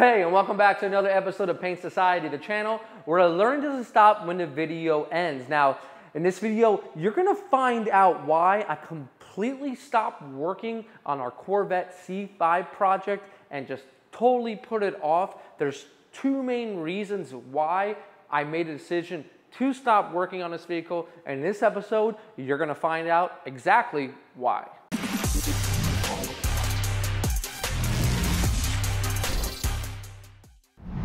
Hey, and welcome back to another episode of Paint Society, the channel where learning doesn't stop when the video ends. Now, in this video, you're gonna find out why I completely stopped working on our Corvette C5 project and just totally put it off. There's two main reasons why I made a decision to stop working on this vehicle. And in this episode, you're gonna find out exactly why.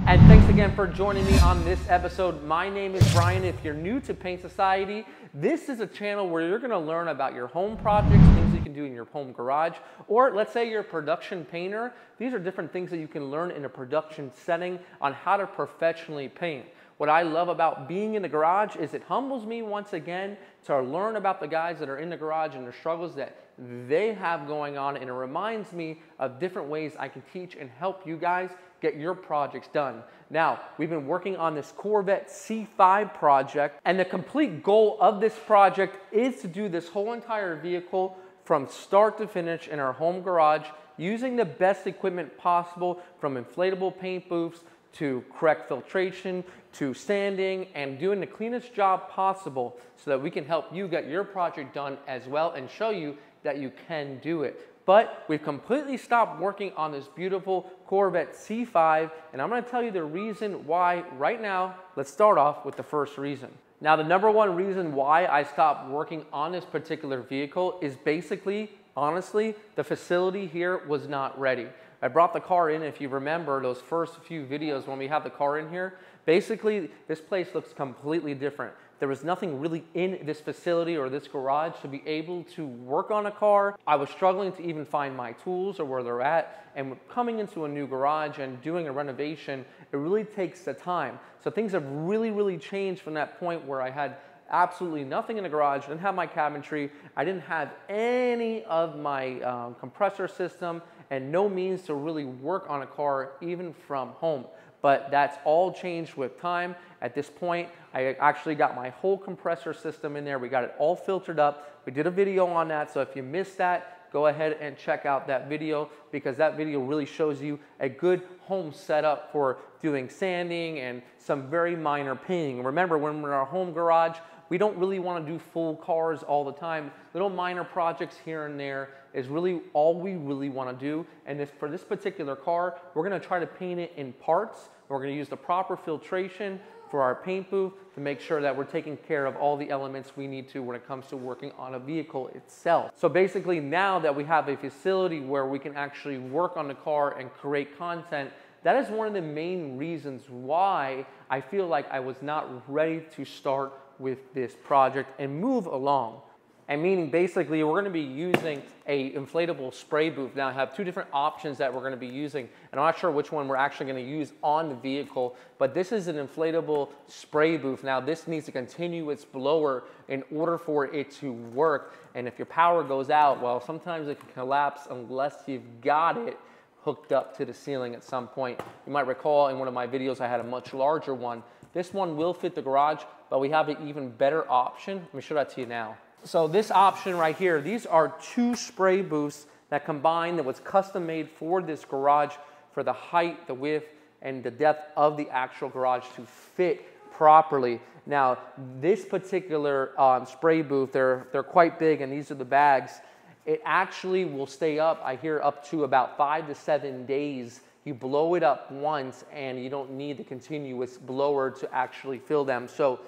And thanks again for joining me on this episode. My name is Brian. If you're new to Paint Society, this is a channel where you're gonna learn about your home projects, things you can do in your home garage, or let's say you're a production painter. These are different things that you can learn in a production setting on how to professionally paint. What I love about being in the garage is it humbles me once again to learn about the guys that are in the garage and the struggles that they have going on, and it reminds me of different ways I can teach and help you guys get your projects done. Now, we've been working on this Corvette C5 project, and the complete goal of this project is to do this whole entire vehicle from start to finish in our home garage using the best equipment possible, from inflatable paint booths to correct filtration, to sanding, and doing the cleanest job possible so that we can help you get your project done as well and show you that you can do it. But we've completely stopped working on this beautiful Corvette C5, and I'm gonna tell you the reason why right now. Let's start off with the first reason. Now, the number one reason why I stopped working on this particular vehicle is basically, honestly, the facility here was not ready. I brought the car in, if you remember those first few videos when we have the car in here. Basically, this place looks completely different. There was nothing really in this facility or this garage to be able to work on a car. I was struggling to even find my tools or where they're at. And coming into a new garage and doing a renovation, it really takes the time. So things have really changed from that point where I had absolutely nothing in the garage, didn't have my cabinetry, I didn't have any of my compressor system, and no means to really work on a car even from home. But that's all changed with time. At this point, I actually got my whole compressor system in there. We got it all filtered up. We did a video on that, so if you missed that, go ahead and check out that video, because that video really shows you a good home setup for doing sanding and some very minor painting. Remember, when we're in our home garage, we don't really want to do full cars all the time. Little minor projects here and there is really all we really want to do. And for this particular car, we're going to try to paint it in parts. We're going to use the proper filtration for our paint booth to make sure that we're taking care of all the elements we need to when it comes to working on a vehicle itself. So basically, now that we have a facility where we can actually work on the car and create content, that is one of the main reasons why I feel like I was not ready to start with this project and move along. And meaning basically we're going to be using a inflatable spray booth. Now I have two different options that we're going to be using, and I'm not sure which one we're actually going to use on the vehicle, but this is an inflatable spray booth. Now this needs a continuous blower in order for it to work, and if your power goes out, well, sometimes it can collapse unless you've got it hooked up to the ceiling at some point. You might recall in one of my videos I had a much larger one. This one will fit the garage, but we have an even better option. Let me show that to you now. So this option right here, these are two spray booths that combine, that was custom made for this garage for the height, the width, and the depth of the actual garage to fit properly. Now, this particular spray booth, they're quite big, and these are the bags. It actually will stay up, I hear, up to about 5 to 7 days. You blow it up once, and you don't need the continuous blower to actually fill them. So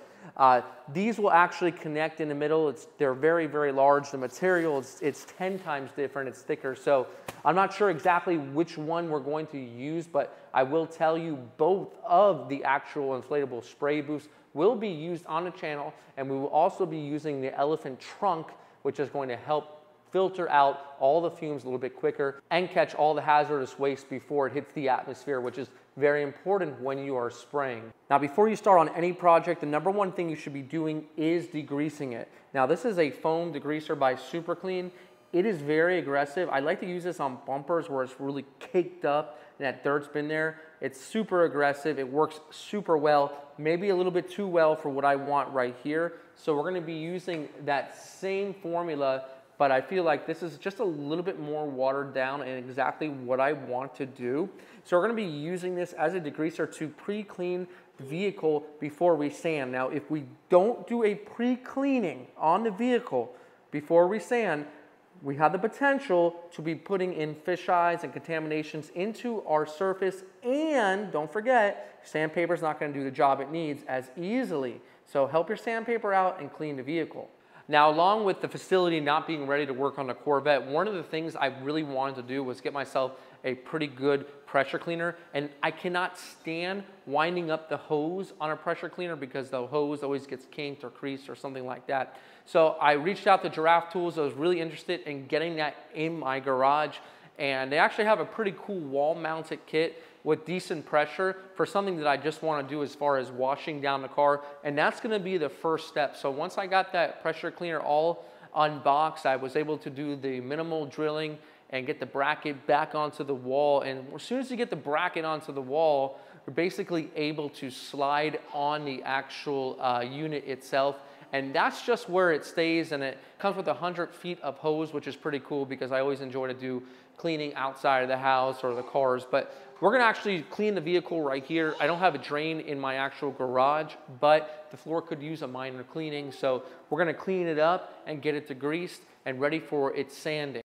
these will actually connect in the middle. They're very large. The material, it's 10 times different. It's thicker. So I'm not sure exactly which one we're going to use, but I will tell you both of the actual inflatable spray booths will be used on the channel, and we will also be using the elephant trunk, which is going to help filter out all the fumes a little bit quicker and catch all the hazardous waste before it hits the atmosphere, which is very important when you are spraying. Now, before you start on any project, the number one thing you should be doing is degreasing it. Now, this is a foam degreaser by Super Clean. It is very aggressive. I like to use this on bumpers where it's really caked up and that dirt's been there. It's super aggressive. It works super well, maybe a little bit too well for what I want right here. So we're going to be using that same formula but I feel like this is just a little bit more watered down and exactly what I want to do. So we're gonna be using this as a degreaser to pre-clean the vehicle before we sand. Now, if we don't do a pre-cleaning on the vehicle before we sand, we have the potential to be putting in fish eyes and contaminations into our surface, and don't forget, sandpaper is not going to do the job it needs as easily. So help your sandpaper out and clean the vehicle. Now, along with the facility not being ready to work on the Corvette, one of the things I really wanted to do was get myself a pretty good pressure cleaner, and I cannot stand winding up the hose on a pressure cleaner because the hose always gets kinked or creased or something like that. So I reached out to Giraffe Tools. I was really interested in getting that in my garage, and they actually have a pretty cool wall mounted kit with decent pressure for something that I just want to do as far as washing down the car, and that's going to be the first step. So once I got that pressure cleaner all unboxed, I was able to do the minimal drilling and get the bracket back onto the wall, and as soon as you get the bracket onto the wall, you're basically able to slide on the actual unit itself, and that's just where it stays, and it comes with 100 feet of hose, which is pretty cool because I always enjoy to do cleaning outside of the house or the cars. But we're gonna actually clean the vehicle right here. I don't have a drain in my actual garage, but the floor could use a minor cleaning, so we're gonna clean it up and get it degreased and ready for its sanding.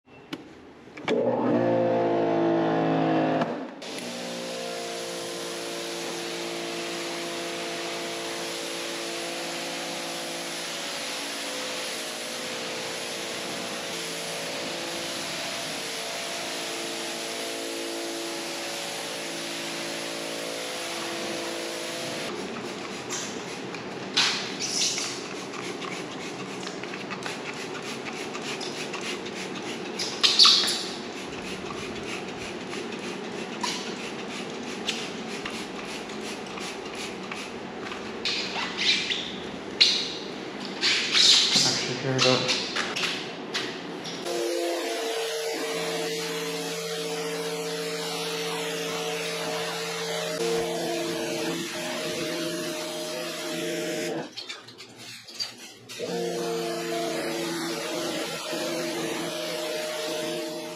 Here we go.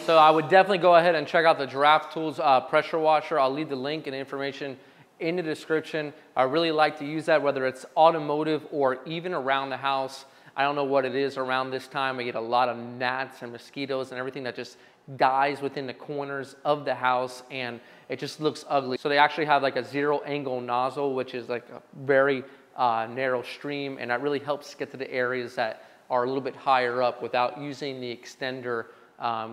So I would definitely go ahead and check out the Giraffe Tools pressure washer. I'll leave the link and information in the description. I really like to use that, whether it's automotive or even around the house. I don't know what it is around this time. I get a lot of gnats and mosquitoes and everything that just dies within the corners of the house, and it just looks ugly. So they actually have like a 0-angle nozzle, which is like a very narrow stream, and that really helps get to the areas that are a little bit higher up without using the extender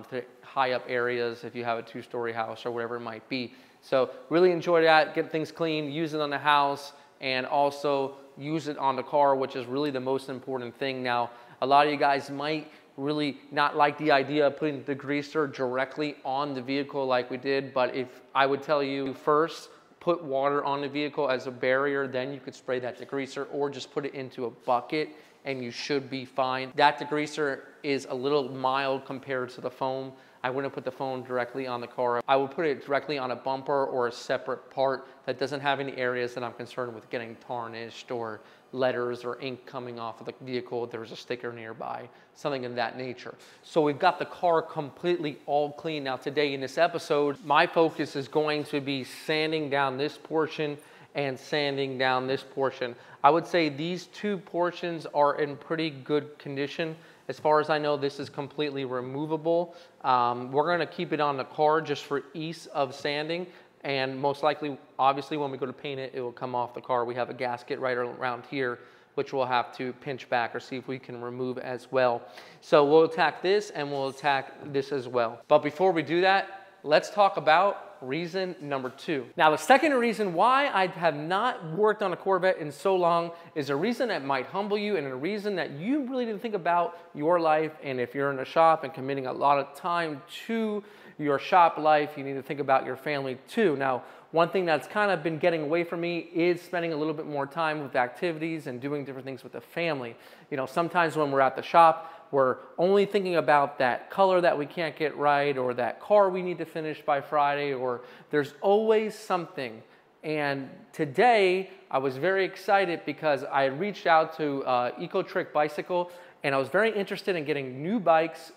to high up areas if you have a 2-story house or whatever it might be. So really enjoy that, get things clean, use it on the house, and also use it on the car, which is really the most important thing. Now, a lot of you guys might really not like the idea of putting the degreaser directly on the vehicle like we did, but if I would tell you first, put water on the vehicle as a barrier, then you could spray that degreaser, or just put it into a bucket and you should be fine. That degreaser is a little mild compared to the foam. I wouldn't put the foam directly on the car. I would put it directly on a bumper or a separate part that doesn't have any areas that I'm concerned with getting tarnished or letters or ink coming off of the vehicle if there's a sticker nearby, something of that nature. So we've got the car completely all clean. Now today in this episode, my focus is going to be sanding down this portion and sanding down this portion. I would say these two portions are in pretty good condition. As far as I know, this is completely removable. We're gonna keep it on the car just for ease of sanding, and most likely, obviously, when we go to paint it, it will come off the car. We have a gasket right around here, which we'll have to pinch back or see if we can remove as well. So we'll attack this and we'll attack this as well. But before we do that, let's talk about reason number 2. Now, the second reason why I have not worked on a Corvette in so long is a reason that might humble you, and a reason that you really need to think about your life. And if you're in a shop and committing a lot of time to your shop life, you need to think about your family too. Now, one thing that's kind of been getting away from me is spending a little bit more time with activities and doing different things with the family. You know, sometimes when we're at the shop, we're only thinking about that color that we can't get right, or that car we need to finish by Friday, or there's always something. And today I was very excited because I reached out to Eco Trick Bicycle. and I was very interested in getting new bikes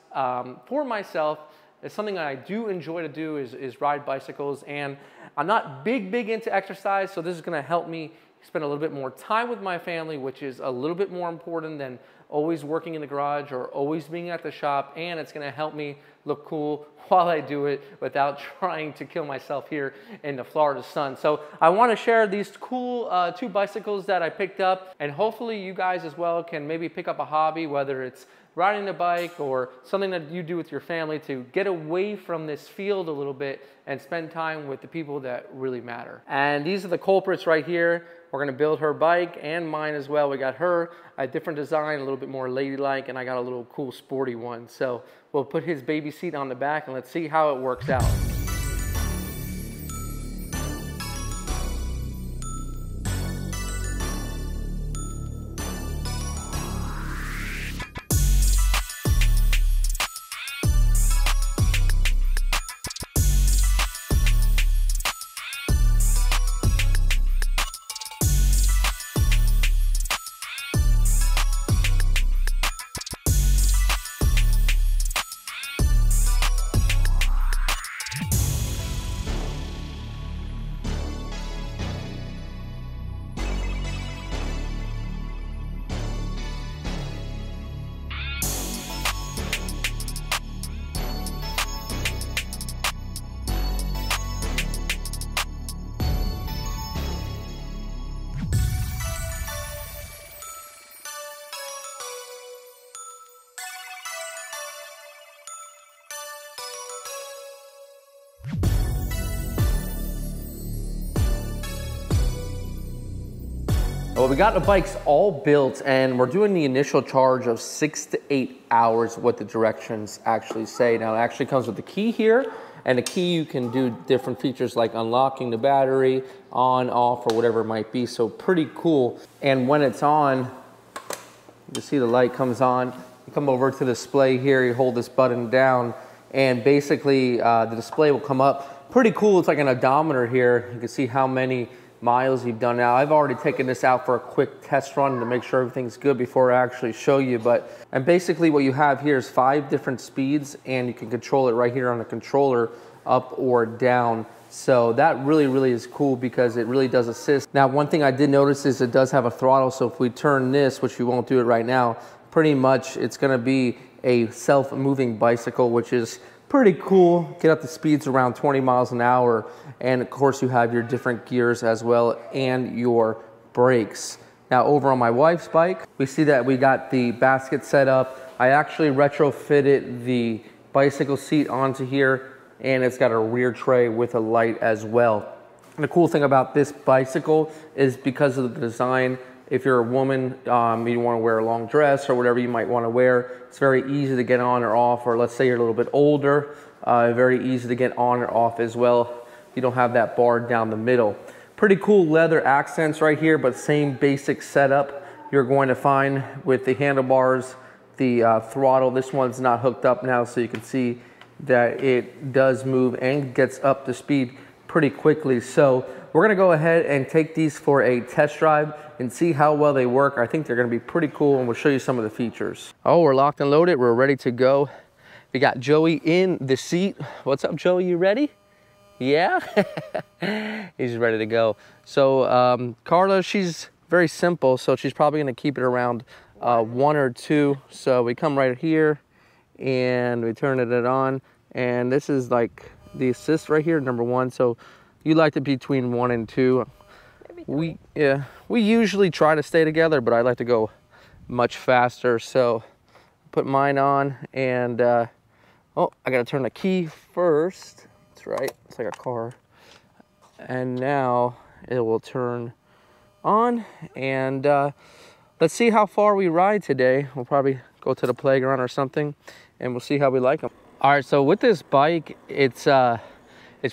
for myself. It's something that I do enjoy to do is ride bicycles, and I'm not big into exercise, so this is gonna help me spend a little bit more time with my family, which is a little bit more important than always working in the garage or always being at the shop, and it's gonna help me look cool while I do it without trying to kill myself here in the Florida sun. So I wanna share these cool 2 bicycles that I picked up, and hopefully you guys as well can maybe pick up a hobby, whether it's riding a bike or something that you do with your family to get away from this field a little bit and spend time with the people that really matter. And these are the culprits right here. We're gonna build her bike and mine as well. We got her a different design, a little bit more ladylike, and I got a little cool sporty one. So we'll put his baby seat on the back and let's see how it works out. Well, we got the bikes all built and we're doing the initial charge of 6 to 8 hours, what the directions actually say. Now it actually comes with the key here, and the key you can do different features like unlocking the battery, on, off, or whatever it might be. So pretty cool. And when it's on, you see the light comes on. You come over to the display here, you hold this button down, and basically the display will come up. Pretty cool, it's like an odometer here. You can see how many miles you've done. Now I've already taken this out for a quick test run to make sure everything's good before I actually show you, and basically what you have here is 5 different speeds, and you can control it right here on the controller, up or down. So that really is cool because it really does assist. Now one thing I did notice is it does have a throttle, so if we turn this, which we won't do it right now, pretty much it's gonna be a self-moving bicycle, which is pretty cool. Get up to speeds around 20 miles an hour. And of course you have your different gears as well and your brakes. Now over on my wife's bike, we see that we got the basket set up. I actually retrofitted the bicycle seat onto here, and it's got a rear tray with a light as well. And the cool thing about this bicycle is because of the design, if you're a woman, you want to wear a long dress or whatever you might want to wear, it's very easy to get on or off, or let's say you're a little bit older, very easy to get on or off as well. You don't have that bar down the middle. Pretty cool leather accents right here, but same basic setup you're going to find with the handlebars, the throttle. This one's not hooked up now, so you can see that it does move and gets up to speed pretty quickly. So we're gonna go ahead and take these for a test drive and see how well they work. I think they're gonna be pretty cool, and we'll show you some of the features. Oh, we're locked and loaded, we're ready to go. We got Joey in the seat. What's up, Joey, you ready? Yeah, he's ready to go. So Carla, she's very simple, so she's probably gonna keep it around 1 or 2. So we come right here and we turn it on, and this is like the assist right here, number 1. So you like it between 1 and 2. We usually try to stay together, but I like to go much faster. So put mine on, and oh, I gotta turn the key first. That's right, it's like a car. And now it will turn on, and let's see how far we ride today. We'll probably go to the playground or something, and we'll see how we like them. All right, so with this bike, it's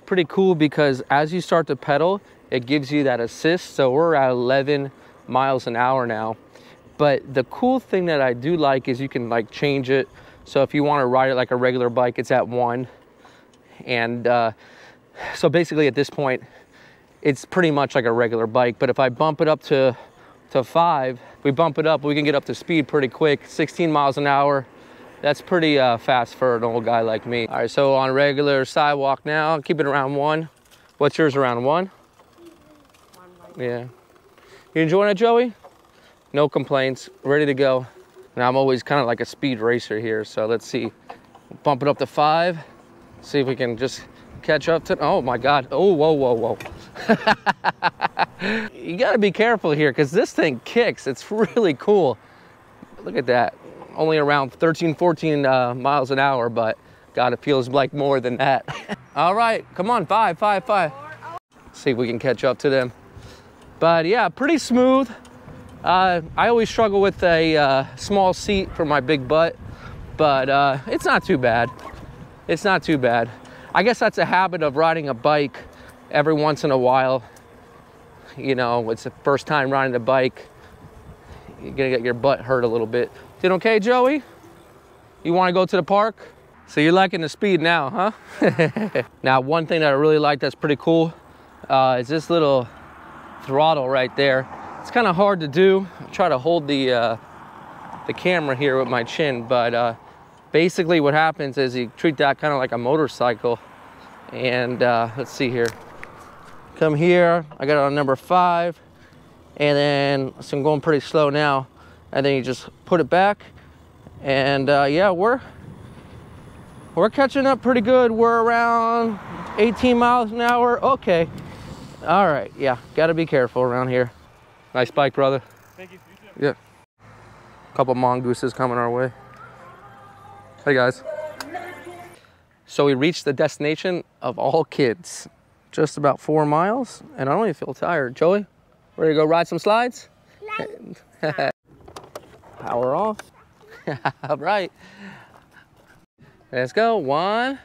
pretty cool because as you start to pedal, it gives you that assist. So we're at 11 miles an hour now. But the cool thing that I do like is you can like change it. So if you want to ride it like a regular bike, it's at 1. And so basically at this point, it's pretty much like a regular bike. But if I bump it up to to 5, we bump it up, we can get up to speed pretty quick. 16 miles an hour. That's pretty fast for an old guy like me. All right, so on regular sidewalk now, keep it around 1. What's yours, around 1? Yeah. You enjoying it, Joey? No complaints, ready to go. And I'm always kind of like a speed racer here, so let's see. Bump it up to 5. See if we can just catch up to, oh my God. Oh, whoa, whoa, whoa. You gotta be careful here because this thing kicks. It's really cool. Look at that. Only around 13, 14 miles an hour, but God, it feels like more than that. All right, come on, 5, 5, 5. See if we can catch up to them. But yeah, pretty smooth. I always struggle with a small seat for my big butt, but it's not too bad. It's not too bad. I guess that's a habit of riding a bike every once in a while. You know, it's the first time riding a bike. You're gonna get your butt hurt a little bit. Did okay, Joey? You wanna go to the park? So you're liking the speed now, huh? Now, one thing that I really like that's pretty cool is this little throttle right there. It's kind of hard to do. I try to hold the camera here with my chin, but basically what happens is you treat that kind of like a motorcycle. And let's see here. Come here, I got it on number 5. And then, so I'm going pretty slow now. And then you just put it back. And yeah, we're catching up pretty good. We're around 18 miles an hour. Okay. All right, yeah, gotta be careful around here. Nice bike, brother. Thank you. Yeah. A couple mongooses coming our way. Hey, guys. So we reached the destination of all kids. Just about 4 miles, and I don't even feel tired. Joey, ready to go ride some slides? Power off. All right. Let's go. 1,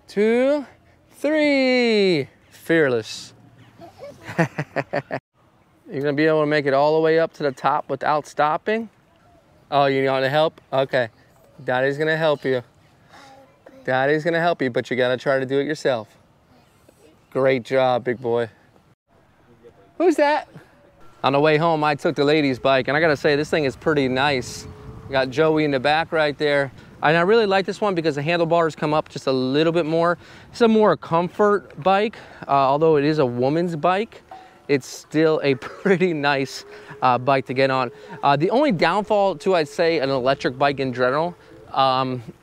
2, 3. Fearless. You're gonna be able to make it all the way up to the top without stopping? Oh, you want to help? Okay. Daddy's gonna help you. Daddy's gonna help you, but you gotta try to do it yourself. Great job, big boy. Who's that? On the way home, I took the lady's bike, and I gotta say, this thing is pretty nice. Got Joey in the back right there. And I really like this one because the handlebars come up just a little bit more. It's a more comfort bike, although it is a woman's bike. It's still a pretty nice bike to get on. The only downfall to, I'd say, an electric bike in general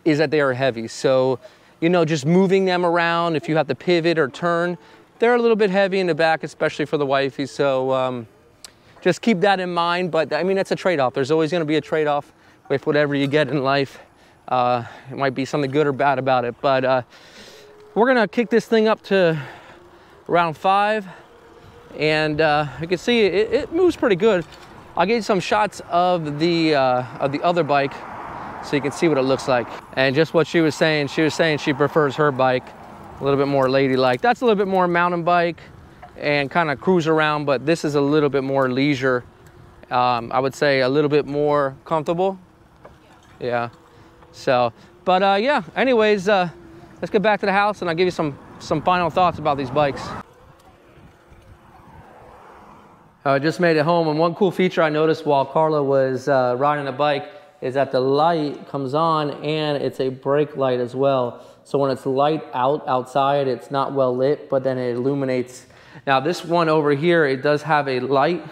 is that they are heavy. So, you know, just moving them around, if you have to pivot or turn, they're a little bit heavy in the back, especially for the wifey. So just keep that in mind. But I mean, that's a trade-off. There's always gonna be a trade-off with whatever you get in life. It might be something good or bad about it. But we're gonna kick this thing up to around 5. And you can see it moves pretty good. I'll get you some shots of the other bike so you can see what it looks like. And just what she was saying she prefers her bike a little bit more ladylike. That's a little bit more mountain bike and kind of cruise around, but this is a little bit more leisure. I would say a little bit more comfortable. Yeah. So, but yeah, anyways, let's get back to the house and I'll give you some final thoughts about these bikes. I just made it home, and one cool feature I noticed while Carla was riding the bike is that the light comes on and it's a brake light as well. So when it's light outside, it's not well lit, but then it illuminates. Now this one over here, it does have a light,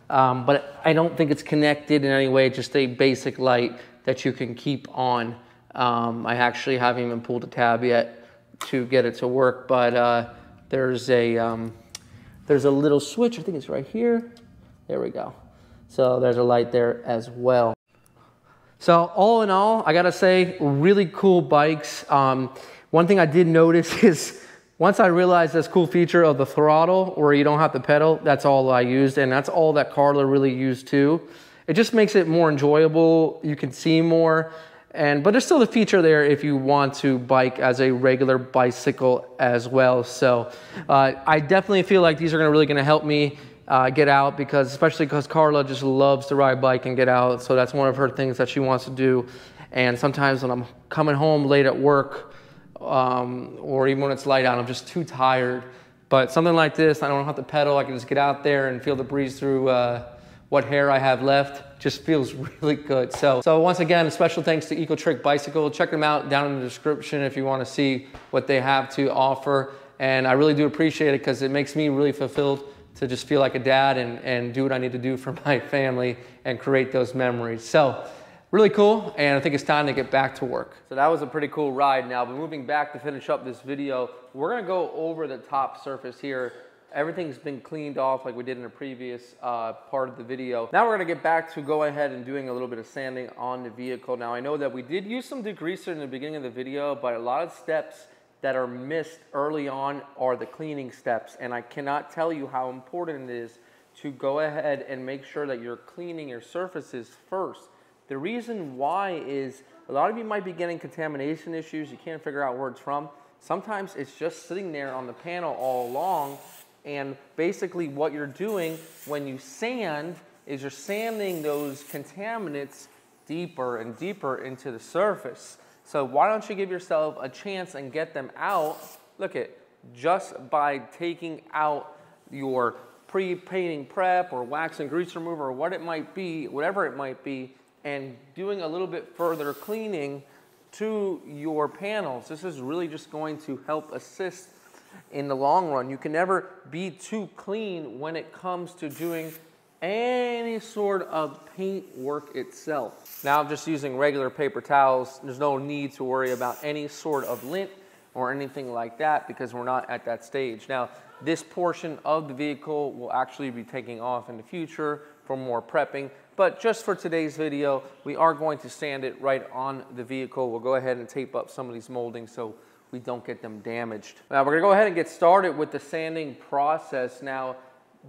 but I don't think it's connected in any way, just a basic light that you can keep on. I actually haven't even pulled the tab yet to get it to work, but there's a little switch, I think it's right here. There we go. So there's a light there as well. So all in all, I gotta say, really cool bikes. One thing I did notice is once I realized this cool feature of the throttle where you don't have to pedal, that's all I used, and that's all that Carla really used too. It just makes it more enjoyable. You can see more. But there's still the feature there if you want to bike as a regular bicycle as well. So I definitely feel like these are really gonna help me get out, especially because Carla just loves to ride bike and get out. So that's one of her things that she wants to do. And sometimes when I'm coming home late at work, or even when it's light out, I'm just too tired. But something like this, I don't have to pedal. I can just get out there and feel the breeze through what hair I have left. Just feels really good. So once again, special thanks to Ecotric Bicycle. Check them out down in the description if you want to see what they have to offer. And I really do appreciate it because it makes me really fulfilled to just feel like a dad and do what I need to do for my family and create those memories. So really cool, and I think it's time to get back to work. So that was a pretty cool ride. Now, but moving back to finish up this video, we're gonna go over the top surface here. Everything's been cleaned off like we did in the previous part of the video. Now we're gonna get back to go ahead and doing a little bit of sanding on the vehicle. Now I know that we did use some degreaser in the beginning of the video, but a lot of steps that are missed early on are the cleaning steps. And I cannot tell you how important it is to go ahead and make sure that you're cleaning your surfaces first. The reason why is a lot of you might be getting contamination issues. You can't figure out where it's from. Sometimes it's just sitting there on the panel all along. And basically what you're doing when you sand is you're sanding those contaminants deeper and deeper into the surface. So why don't you give yourself a chance and get them out? Look at, just by taking out your pre-painting prep or wax and grease remover or what it might be, whatever it might be, and doing a little bit further cleaning to your panels. This is really just going to help assist in the long run. You can never be too clean when it comes to doing any sort of paint work itself. Now I'm just using regular paper towels. There's no need to worry about any sort of lint or anything like that because we're not at that stage. Now this portion of the vehicle will actually be taking off in the future for more prepping, but just for today's video, we are going to sand it right on the vehicle. We'll go ahead and tape up some of these moldings so we don't get them damaged. Now we're gonna go ahead and get started with the sanding process. Now,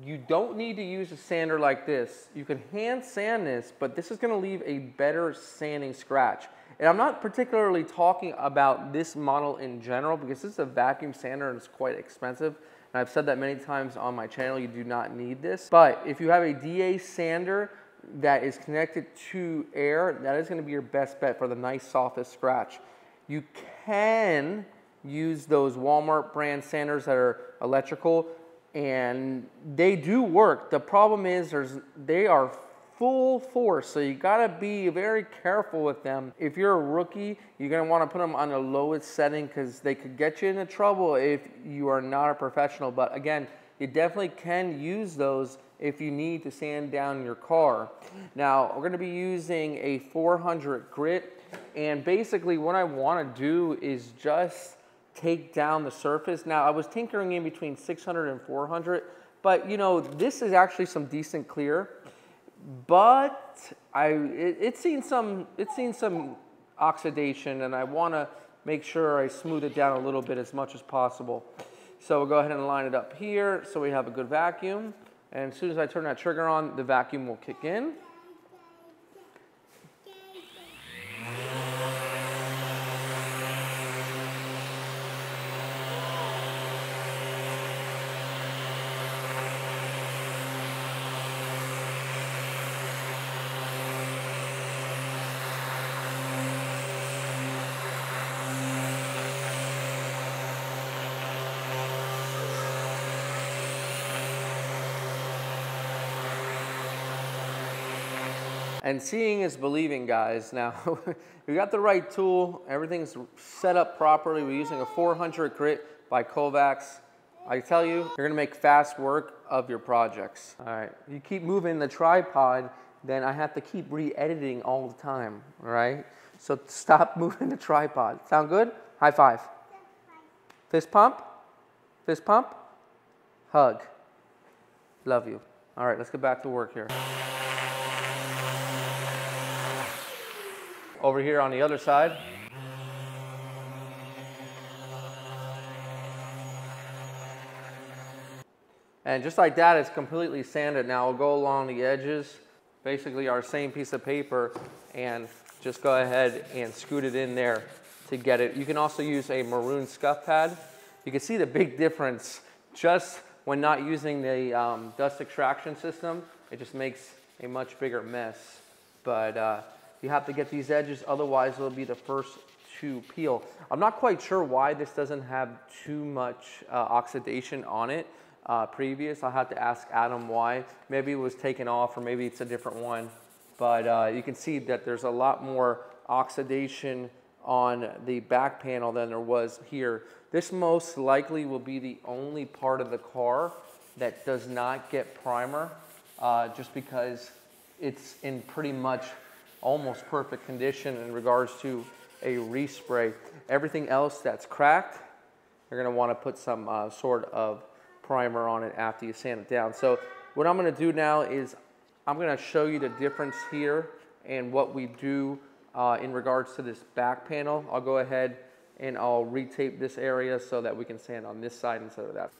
you don't need to use a sander like this. You can hand sand this, but this is gonna leave a better sanding scratch. And I'm not particularly talking about this model in general because this is a vacuum sander and it's quite expensive. And I've said that many times on my channel, you do not need this. But if you have a DA sander that is connected to air, that is gonna be your best bet for the nice softest scratch. You can use those Walmart brand sanders that are electrical, and they do work. The problem is they are full force, so you gotta be very careful with them. If you're a rookie, you're gonna wanna put them on the lowest setting because they could get you into trouble if you are not a professional. But again, you definitely can use those if you need to sand down your car. Now, we're gonna be using a 400 grit, and basically what I wanna do is just take down the surface. Now, I was tinkering in between 600 and 400, but you know, this is actually some decent clear, but it's seen some oxidation, and I wanna make sure I smooth it down a little bit as much as possible. So we'll go ahead and line it up here so we have a good vacuum. And as soon as I turn that trigger on, the vacuum will kick in. And seeing is believing, guys. Now, we got the right tool. Everything's set up properly. We're using a 400 grit by Kovacs. I tell you, you're gonna make fast work of your projects. All right, you keep moving the tripod, then I have to keep re-editing all the time, all right? So stop moving the tripod. Sound good? High five. Fist pump. Fist pump. Hug. Love you. All right, let's get back to work here. Over here on the other side. And just like that, it's completely sanded. Now we'll go along the edges, basically our same piece of paper, and just go ahead and scoot it in there to get it. You can also use a maroon scuff pad. You can see the big difference just when not using the dust extraction system. It just makes a much bigger mess. But you have to get these edges, otherwise it'll be the first to peel. I'm not quite sure why this doesn't have too much oxidation on it. previous. I'll have to ask Adam why. Maybe it was taken off or maybe it's a different one. But you can see that there's a lot more oxidation on the back panel than there was here. This most likely will be the only part of the car that does not get primer, just because it's in pretty much almost perfect condition in regards to a respray. Everything else that's cracked, you're gonna wanna put some sort of primer on it after you sand it down. So what I'm gonna do now is I'm gonna show you the difference here and what we do in regards to this back panel. I'll go ahead and I'll retape this area so that we can sand on this side instead of that.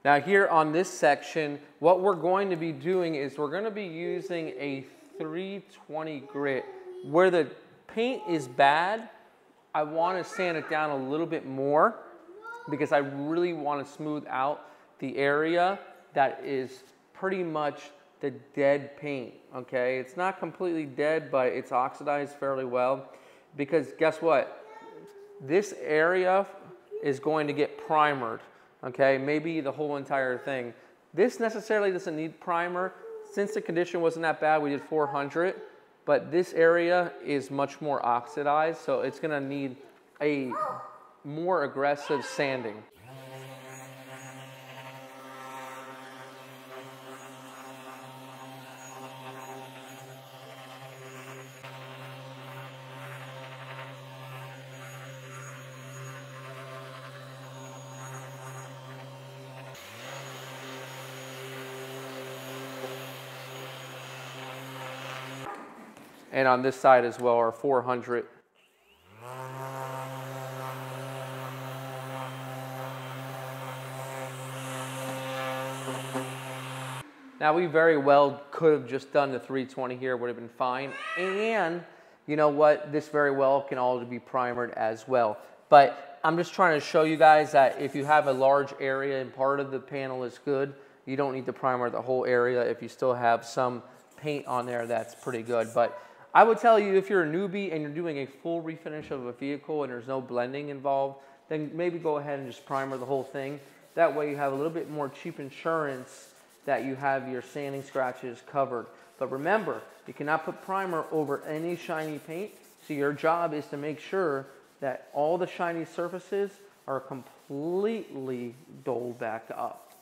Now here on this section, what we're going to be doing is we're going to be using a 320 grit. Where the paint is bad, I want to sand it down a little bit more because I really want to smooth out the area that is pretty much the dead paint, okay? It's not completely dead, but it's oxidized fairly well because guess what? This area is going to get primered. Okay, maybe the whole entire thing. This necessarily doesn't need primer. Since the condition wasn't that bad, we did 400, but this area is much more oxidized, so it's gonna need a more aggressive sanding. And on this side as well are 400. Now we very well could have just done the 320 here, would have been fine. And you know what, this very well can also be primered as well. But I'm just trying to show you guys that if you have a large area and part of the panel is good, you don't need to primer the whole area. If you still have some paint on there, that's pretty good. But I would tell you if you're a newbie and you're doing a full refinish of a vehicle and there's no blending involved, then maybe go ahead and just primer the whole thing. That way you have a little bit more cheap insurance that you have your sanding scratches covered. But remember, you cannot put primer over any shiny paint. So your job is to make sure that all the shiny surfaces are completely doled back up.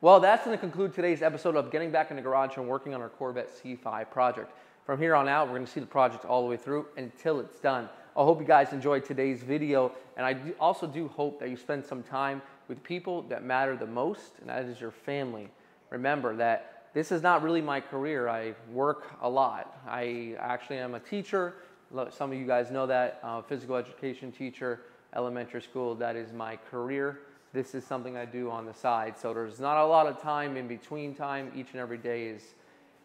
Well, that's going to conclude today's episode of Getting Back in the Garage and Working on our Corvette C5 project. From here on out, we're going to see the project all the way through until it's done. I hope you guys enjoyed today's video, and I also do hope that you spend some time with people that matter the most, and that is your family. Remember that this is not really my career. I work a lot. I actually am a teacher. Some of you guys know that. Physical education teacher, elementary school, that is my career. This is something I do on the side. So there's not a lot of time in between time. Each and every day is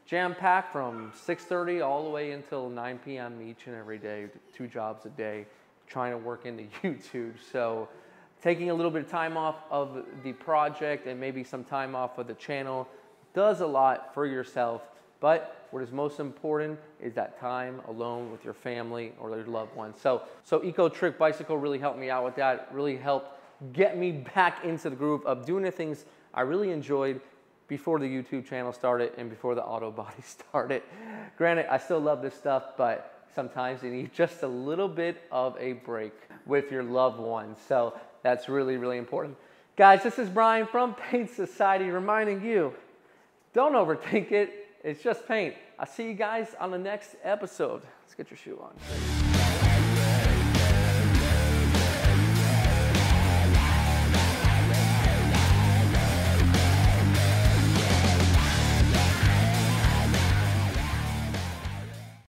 jam-packed from 6:30 all the way until 9 p.m. each and every day, 2 jobs a day, trying to work into YouTube. So taking a little bit of time off of the project and maybe some time off of the channel does a lot for yourself. But what is most important is that time alone with your family or your loved ones. So Eco Trick Bicycle really helped me out with that, really helped get me back into the groove of doing the things I really enjoyed before the YouTube channel started and before the auto body started. Granted, I still love this stuff, but sometimes you need just a little bit of a break with your loved ones. So that's really, really important. Guys, this is Brian from Paint Society reminding you, don't overthink it. It's just paint. I'll see you guys on the next episode. Let's get your shoe on.